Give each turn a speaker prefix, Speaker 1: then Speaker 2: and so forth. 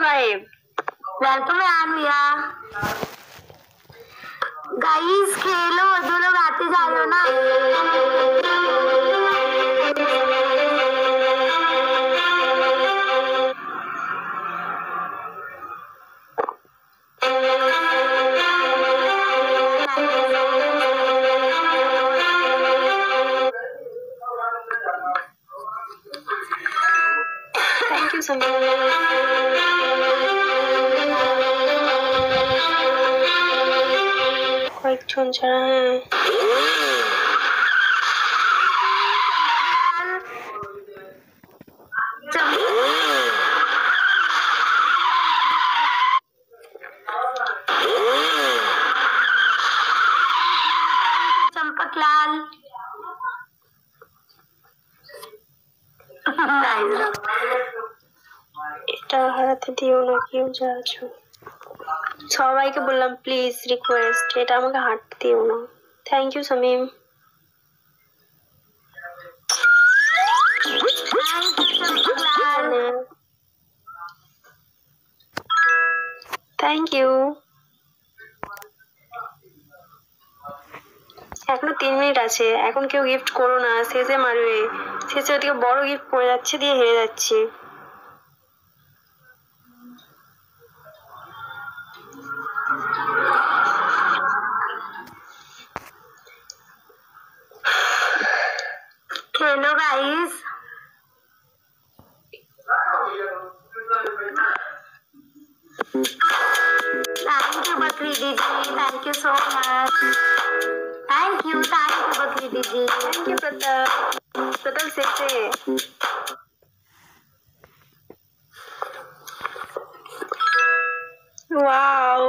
Speaker 1: गायब?
Speaker 2: वेलकम यार भैया। गाइस खेलो, जो लोग आते जा रहे हो ना।
Speaker 1: Thank you Sameer. কয়েকজন ছাড়া হ্যাঁ
Speaker 2: चंपक लाल
Speaker 1: এটা হারাতে দিও না কেউ যা আছো। সবাইকে বললাম প্লিজ রিকোয়েস্ট, এটা আমাকে হাঁটতে দিও না। Thank you Samim. Thank you. এখনো 3 মিনিট আছে, এখন কেউ গিফট করো না, শেষে মারবে। শেষে ওদিকে বড় গিফট পড়ে যাচ্ছে দিয়ে হেরে যাচ্ছি।
Speaker 2: खेलो गाइस। थैंक यू बकरी दीदी, thank you so much. Thank you बकरी दीदी।
Speaker 1: थैंक यू प्रताप শেষে। वाओ